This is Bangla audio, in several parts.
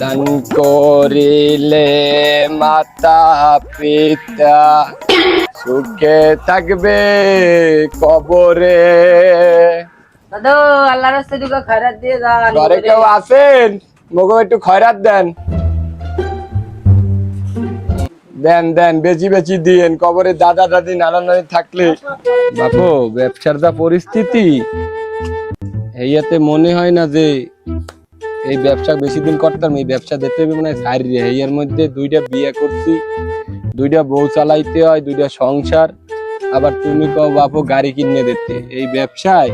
দান করিলে মাতা পিতা সুখে থাকবে কবরে। দাদু আল্লাহর রাস্তায় দুটো খয়রাত দিয়ে যান। ঘরে কেউ আছেন? মগো একটু খয়রাত দেন, দেন দেন, বেচি বেচি দিয়েন। কবরে দাদা দাদি নানা নানি থাকলে। বাপু ব্যবসার যা পরিস্থিতি, এইয়াতে মনে হয় না যে এই ব্যবসা বেশি দিন করতাম। এই ব্যবসা দিতে মানে সারি এর মধ্যে দুইটা বিয়ে করছি, দুইটা বউ চালাইতে হয়, দুইটা সংসার। আবার তুমি কও বাপু গাড়ি কিনে দিতে। এই ব্যবসায়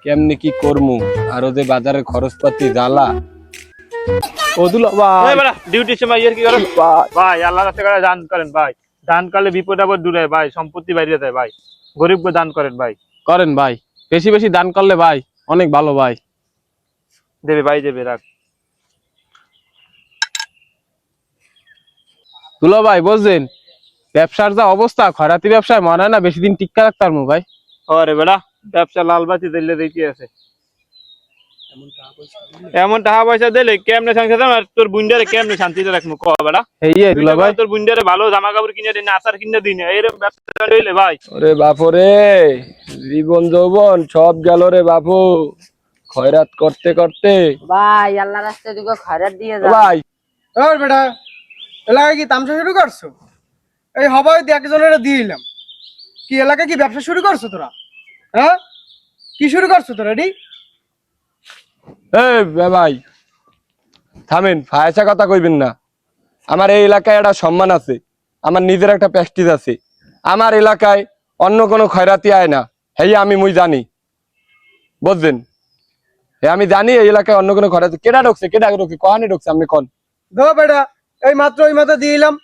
কেমনে কি করমু? আরো যে বাজারের খরচপাতি জ্বালা। ওদুলা ভাই ডিউটির সময় কি করেন ভাই? আল্লাহ রাস্তা করে দান করেন ভাই। দান করলে বিপদ আপদ দূরে ভাই, সম্পত্তি বাইরে যায় ভাই। গরিবকে দান করেন ভাই। করেন ভাই, বেশি বেশি দান করলে ভাই অনেক ভালো ভাই। দেবে ভাই, দেবে, রাখ। দুলা ভাই বুঝছেন, ব্যবসার যা অবস্থা, খরাতি ব্যবসায় মনে হয় না বেশি দিন টিক্কা রাখতে পারবো ভাই। আরে বেড়া, ব্যবসা লালবাতি দিলে দেখি আছে। এমন টাকা পয়সা দিলে কেমনে সংসার চালাম? আর তোর বুন্ডারে কেমনে শান্তিতে রাখবো ক বেড়া? এই দুলা ভাই, তোর বুন্ডারে ভালো জামা কাপড় কিনে দিন, আচার কিনে দিন, এরকম ব্যবসা হইলে ভাই। ওরে বাপরে, জীবন যৌবন সব গেল রে বাপু, খয়রাত করতে করতে। ভাই আল্লাহর রাস্তায় দুটো খয়রাত দিয়ে ও যান। ভাই, ওর বেটা এলাকায় কি তামসা শুরু করছো? এই হবাই একজনের দিলাম। কি এলাকায় কি ব্যবসা শুরু করছো তোরা? হ্যাঁ, কি শুরু করছো তোরা? রেডি? এই ভাই থামেন, ফায়সা কথা কইবেন না। আমার এই এলাকায় একটা সম্মান আছে, আমার নিজের একটা প্রেস্টিজ আছে। আমার এলাকায় অন্য কোনো খয়রাতি আয় না, হেই আমি মুই জানি, বুঝছেন? আমি জানি এই এলাকায় অন্য কোনো খয়রাতি। কেডা ঢুকছে, কেডা ঢুকছে, কহানি ঢুকছে আপনি কন। দো বেটা, এই মাত্র দিলাম।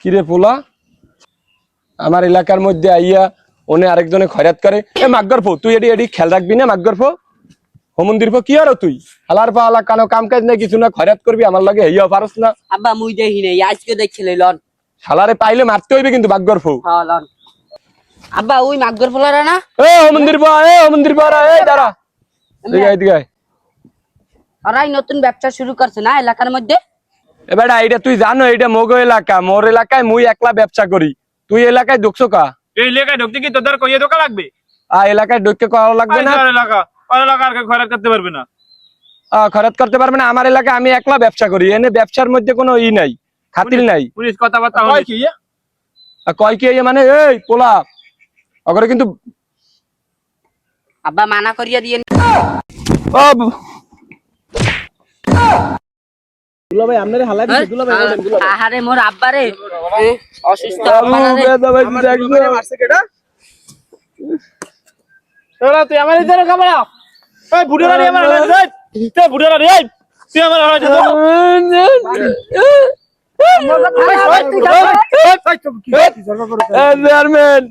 কিরে পোলা, আমার এলাকার মধ্যে আইয়া ওনে আরেকজনে খয়রাত করে। এ মাগগর ফো, তুই এডি এডি খেয়াল রাখবি না? মাগগর ফো, হোমন্দির ফো, কি আর তুই হালার পা হালা কানো কাম কাজ নাই কিছু না, খয়রাত করবি আমার লাগে, হেইয়া পারস না। আব্বা মুই দেখি নাই, আজকে দেখছিলে লন। শালারে পাইলে মারতে হইবে কিন্তু, মাগগর ফো। হ্যাঁ লন। আব্বা ওই মাগর ফলারা না? এ হোমন্দির পা, এ হোমন্দির পা, এই দাঁড়া, এদিকে আয়, এদিকে আয়। ওরাই নতুন ব্যবসা শুরু করছে না এলাকার মধ্যে। এবার এটা তুই জানো, এটা মোগো এলাকা, মোর এলাকায় মুই একলা ব্যবসা করি। তুই এলাকায় ঢুকছো কা? এই এলাকায় ঢুকতে কি তোদের কইয়ে দোকা লাগবে? এলাকায় ঢুকতে করা লাগবে না? এলাকা আর কেউ খয়রাত করতে পারবে না। খরচ করতে পারবে না? আমার এলাকায় আমি একলা ব্যবসা করি, এনে ব্যবসার মধ্যে কোনো ই নাই, খাতির নাই। পুলিশ কথাবার্তা হলে কি? কয় কি মানে, এই পোলা অগরে কিন্তু। আব্বা মানা করিয়া দিয়ে। দুলা ভাই আপনারে হালাই দিছে। দুলা ভাই বলেন, দুলা ভাই। আহারে মোর আব্বারে অসুস্থ বাবু, আব্বারে। দেখছো? মারছে কেডা? তোরা তুই আমার ইদারে ক্যামেরা, এই বুড়ারা রে আমার হালাই দে, তুই বুড়ারা রে, তুই আমার হালাই দে। চেয়ারম্যান,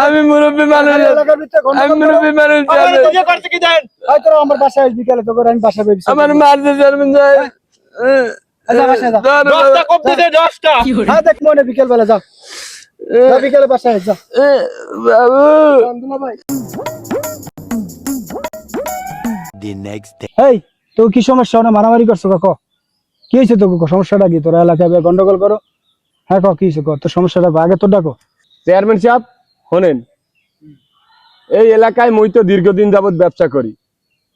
আমি মুরব্বী মানুষ, আমি মুরব্বী মানুষ। আমার বাসায় আসবি বিকালে, তোকে আমি বাসা বেবি। আমার মারছে চেয়ারম্যান সাহেব। বাসায় যা। 10টা কপ দিতে 10টা। হ্যাঁ দেখ মনে বিকেল বেলা যা, বিকেলে বাসায় যা। বাবু, এই তো কি সমস্যা? না মারামারি করছো কাকো? কি হয়েছে তোকে? সমস্যাটা কি? তোরা এলাকায় গন্ডগোল করো? হ্যাঁ ক, কি হয়েছে? তোর সমস্যাটা আগে তোর ডাকো। চেয়ারম্যান সাহেব শোনেন, এই এলাকায় মুই তো দীর্ঘদিন যাবত ব্যবসা করি।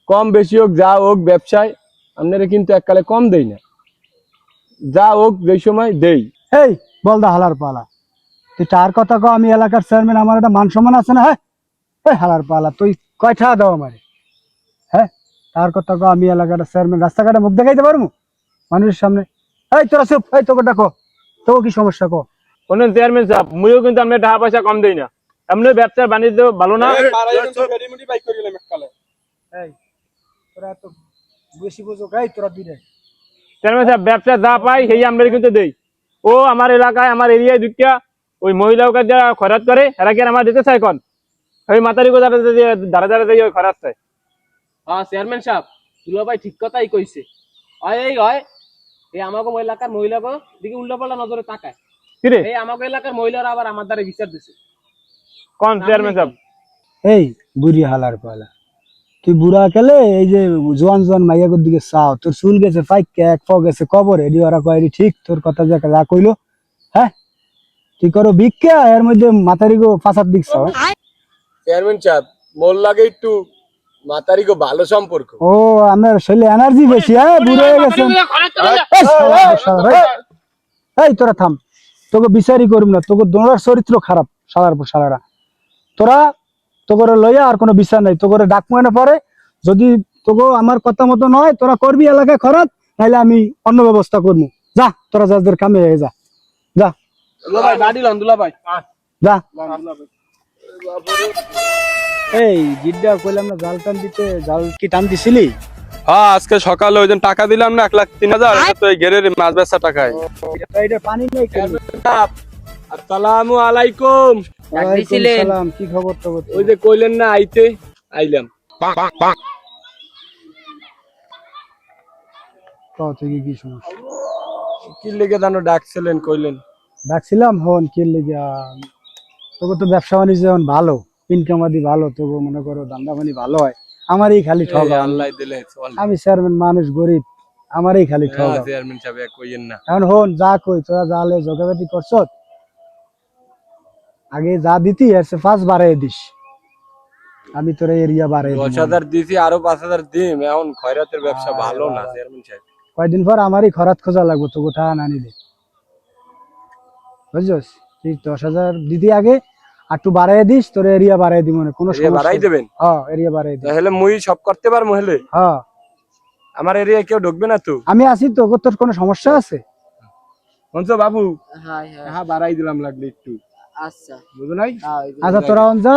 কম বেশি হোক যা হোক ব্যবসায় আপনারা কিন্তু এককালে কম দেই না, যা হোক যেই সময় দেই। এই বল দা হালার পালা, তুই তার কথা কো। আমি এলাকার চেয়ারম্যান, আমার একটা মান সম্মান আছে না? হ্যাঁ, এই হালার পালা, তুই কয়টা দাও আমারে? হ্যাঁ, তার কথা কো। আমি এলাকার চেয়ারম্যান, রাস্তাঘাটে মুখ দেখাইতে পারবো মানুষের সামনে? এই তোরা চুপ, এই তোকে ডাকো। তোকে কি সমস্যা কো? শোনেন চেয়ারম্যান সাহেব, মুইও কিন্তু আপনার টাকা পয়সা কম দেই না। এমনি ব্যবসা বাণিজ্য ভালো না। এই তোরা তো বেশি বুঝো। এই তোরা দিলে চেয়ারম্যান সাহেব, ব্যবসা যা পাই সেই আমরা কিন্তু দেই। ও আমার এলাকায়, আমার এরিয়ায় দুইটা ওই মহিলাকে যারা খরচ করে, এরা কি আর আমার দিতে চায়? কোন ওই মাতারি গো যারা ধারে ধারে দেয় ওই খরচ চায়। হ্যাঁ চেয়ারম্যান সাহেব, দুলা ভাই ঠিক কথাই কইছে। হয় এই আমাকে এলাকার মহিলাকে দিকে উল্টাপাল্টা নজরে তাকায়। কিরে এই আমাকে এলাকার মহিলারা আবার আমার দ্বারা বিচার দিছে। কোন চেয়ারম্যান সাহেব? এই বুড়ি হালার পালা, তুই বুড়া কেলে এই যে জোয়ান জোয়ান মাইয়াগুর দিকে চাও, তোর চুল গেছে পাইকে, এক পাও গেছে কবরে, এডি ওরা কয় ঠিক তোর কথা যা কইলো। হ্যাঁ তুই করো ভিক্ষা, এর মধ্যে মাথারি গো ফাঁসার দিক চাও। চেয়ারম্যান সাহেব মোর লাগে একটু মাতারি গো ভালো সম্পর্ক। ও আপনার শরীরে এনার্জি বেশি, হ্যাঁ বুড়ো হয়ে গেছেন। এই তোরা থাম, তোকে বিচারই করব না, তোকে দোনোর চরিত্র খারাপ সালার পর সালারা। তোরা তোকে লইয়া আর কোনো বিচার নাই, তোকে ডাক মনে পড়ে, যদি তোকে আমার কথা মতো নয় তোরা করবি এলাকায় খরাত, তাহলে আমি অন্য ব্যবস্থা করবো। যা তোরা যাদের কামে হয়ে যা, যা দুলাভাই বাড়ি লন দুলাভাই। যা। এই জিড্ডা কইলাম না জাল টান দিতে, জাল কি টান দিছিলি? হ্যাঁ আজকে সকালে ওই দিন টাকা দিলাম না 1,03,000, এটা তো এই ঘেরের মাছ বেচা টাকায়। এটা পানি নেই কেন? আসসালামু আলাইকুম। ওয়ালাইকুম সালাম, কি খবর টবর? ওই যে কইলেন না আইতে, আইলাম। কও তুই কি সমস্যা? কি লেগে জানো ডাকছিলেন কইলেন? ডাকছিলাম হন কি লেগে, তোকে তো ব্যবসা বাণিজ্য এখন ভালো, ইনকাম আদি ভালো, তোকে মনে করো ধান্দা পানি ভালো হয়, আমারই খালি ঠকা। আল্লাহ দিলে চল। আমি চেয়ারম্যান মানুষ গরিব, আমারই খালি ঠকা। চেয়ারম্যান সাহেব কইেন না। এখন হন যা কই, তোরা জালে জগাবেটি করছ, আগে যা দিতি এর চেয়ে 5 বাড়াই দিস, আমি তোর এরিয়া বাড়াই দিব। 10,000 দিছি, আরো 5,000 দিম। এখন খয়রাতের ব্যবসা ভালো না চেয়ারম্যান সাহেব। কয়দিন পর আমারই খরাত খোঁজা লাগবো, তোকে টাকা না নিলে, বুঝছস? তুই 10,000 দিদি আগে আর একটু বাড়াই দিস, তোর এরিয়া বাড়াই দিব না, কোনো সমস্যা বাড়াই দেবেন? হ্যাঁ এরিয়া বাড়াই দিব। তাহলে মুই সব করতে পারবো হলে? হ্যাঁ আমার এরিয়ায় কেউ ঢুকবে না তো? আমি আছি তো, তোর কোনো সমস্যা আছে? মঞ্চ বাবু, হাই হাই হ্যাঁ বাড়াই দিলাম লাগলে একটু, আচ্ছা বুঝো নাই? আচ্ছা তোরা যা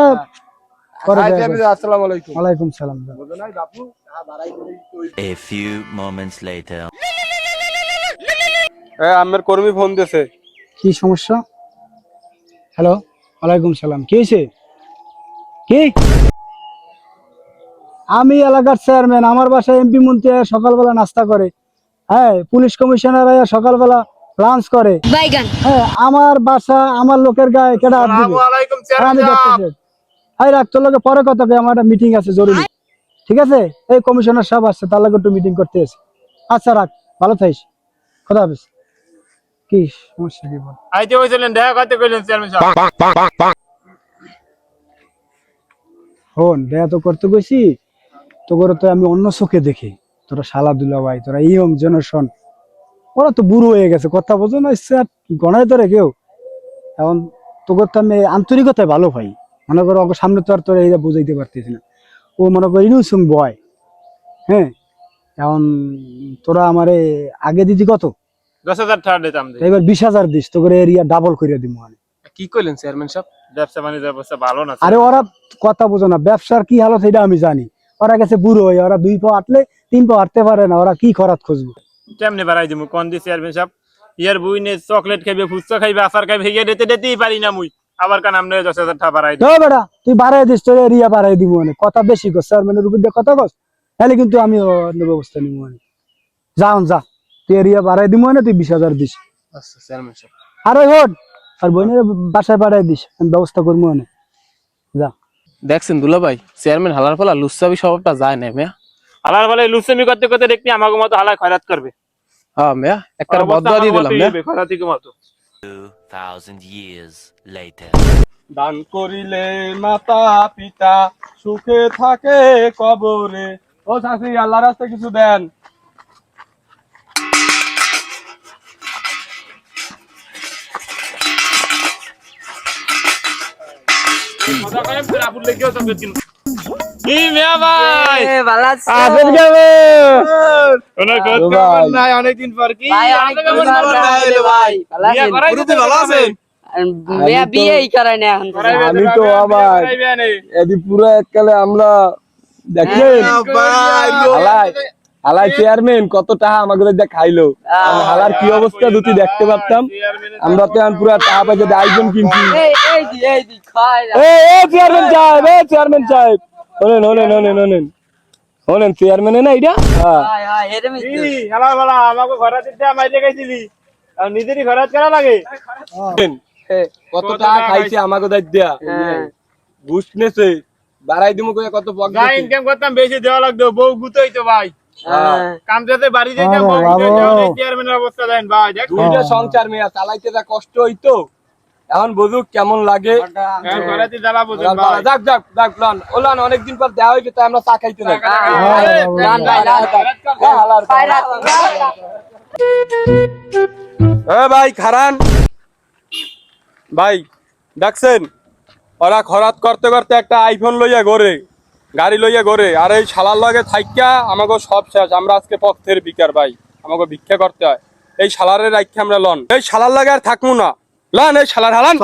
করে হাই দে। চেয়ারম্যান, আসসালামু আলাইকুম। ওয়ালাইকুম সালাম। যা। বুঝো নাই বাবু, হ্যাঁ বাড়াই দিলে একটু। A few moments later. আমার কর্মী ফোন দিয়েছে। কি সমস্যা? হ্যালো, ওয়ালাইকুম সালাম, কি হয়েছে? কি? আমি এলাকার চেয়ারম্যান, আমার বাসায় এমপি মন্ত্রী সকালবেলা নাস্তা করে, হ্যাঁ পুলিশ কমিশনার সকালবেলা লাঞ্চ করে, হ্যাঁ আমার বাসা আমার লোকের গায়ে কেডা হাত দিবে? আমি দেখতেছি। এই রাখ, তোর লোকে পরে কথা কই, আমার একটা মিটিং আছে জরুরি, ঠিক আছে? এই কমিশনার সাহেব আসছে, তার লগে একটু মিটিং করতে আছে। আচ্ছা রাখ, ভালো থাকিস, খোদা হাফেজ। কি সমস্যা কি বল? আইতে কইছিলেন দেখা করতে কইলেন চেয়ারম্যান সাহেব। হন দেয়া তো করতে গেছি, তোর তো আমি অন্য চোখে দেখি, তোরা শালা দুলা ভাই, তোরা ইয়ং জেনারেশন, ওরা তো বুড়ো হয়ে গেছে, কথা বোঝো না, গণায় ধরে কেউ। এখন তোর তো আমি আন্তরিকতায় ভালো ভাই, মনে করো ওকে সামনে তো আর তোরা এইটা বুঝাইতে পারতেছি না, ও মনে করো ইনুসুম বয়। হ্যাঁ এখন তোরা আমারে আগে দিতি কত? 10,000 টাকা দিতাম। এবার 20,000 দিস, তোর এরিয়া ডাবল করে দিব। কি কইলেন চেয়ারম্যান সাহেব? ব্যবসা বাণিজ্যের অবস্থা ভালো না। আরে ওরা কথা বোঝো না, ব্যবসার কি হালত এটা আমি জানি। ওরা গেছে বুড়ো হয়ে, ওরা 2 পা হাঁটলে 3 পা হাঁটতে পারে না, ওরা কি খরাত খুঁজবো? কেমনে বাড়াই দিমু কোন দি চেয়ারম্যান সাহেব? ইয়ার বুই নে চকলেট খাইবে, ফুচকা খাইবে, আচার খাইবে, হিয়া দিতেই পারি না মুই। আবার কান আমনে 10,000 টাকা বাড়াই দিই। বেটা তুই বাড়াই দিস, তোর এরিয়া বাড়াই দিব, কথা বেশি কর, চেয়ারম্যানের উপর দিয়ে কথা কস, তাহলে কিন্তু আমি অন্য ব্যবস্থা নিব। যাও যা, তুই এরিয়া বাড়াই দিব, তুই 20,000 দিস। আচ্ছা চেয়ারম্যান সাহেব। আর ওই হন আর বোনের বাসায় বাড়াই দিস, আমি ব্যবস্থা করবো। যা। দেখছেন দুলাভাই, চেয়ারম্যান হালার ফলা লুচ্চাবি স্বভাবটা যায় না মেয়া। হালার বলে লুচেমি করতে করতে দেখবি আমাকে মতো হালায় খয়রাত করবে। হ্যাঁ মেয়া, একটা বদয়া দিয়ে দিলাম মেয়া। খয়রাতিকে মতো। 2,000 years later. দান করিলে মাতা পিতা সুখে থাকে কবরে। ও চাচি আল্লাহর রাস্তায় কিছু দেন। কি মিয়া ভাই? এ ভালো আছো? আসেন কেমন? কোন খোঁজ ভাই। খবর নাই অনেকদিন পর। কি ভাই আপনি অনেক কেমন দিন পর আছেন? দেখা হলো ভাই। ভালো বিয়া আছেন? করাই দিতে ভালো আছেন? মেয়া বিয়েই করায় না এখন তো। করাইবে আমি তো বিয়া আবার করাইবে আনে। এদি পুরো এককালে আমরা দেখলেন হালাই চেয়ারম্যান কত টাকা আমাকে দিয়ে খাইলো, হালার কি অবস্থা দুটি দেখতে পারতাম। আমরা তো এখন পুরো টাকা পয়সা দিয়ে আয়োজন কিনছি। এই দি খায় না। চেয়ারম্যান সাহেব, চেয়ারম্যান সাহেব শোনেন শোনেন শোনেন শোনেন শোনেন, চেয়ারম্যানে না এটা? হ্যাঁ হাই হাই এরম কি হালা বালা আমাকে ঘরে দিতে মাইরে গাইছিলি আর নিজেরই খরচ করা লাগে। কত টাকা খাইছে আমাকে দেয়া, হ্যাঁ। ঘুষ নেছে, বাড়াই দিমু কইয়া কত বক যা ইনকাম করতাম বেশি দেওয়া লাগতো, বউ গুতোই তো ভাই। কাম যাতে বাড়ি যাইতাম, বউ আরে গুতোই বাবা। তো, চেয়ারম্যানের অবস্থা দেন ভাই, দেখ। দুইটা সংসার মেয়া চালাইতে যা কষ্ট হইতো, এখন বুঝুক কেমন লাগে। হ্যাঁ, ঘরেতে জ্বালা বুঝেন ভাই। যাক যাক যাক লন ওলান, অনেকদিন পর দেওয়া হইবে, তাই আমরা চা খাইতে যাই। ভাই খারান ভাই, দেখছেন ওরা খরাত করতে করতে একটা আইফোন লইয়া ঘরে, গাড়ি লইয়া ঘরে, আর এই শালার লগে থাইকা আমাকে সব শেষ। আমরা আজকে পথের বিকার ভাই, আমাকে ভিক্ষা করতে হয়। এই শালারের রাখি আমরা লন, এই শালার লাগে আর থাকবো না, লন এই শালার হালান।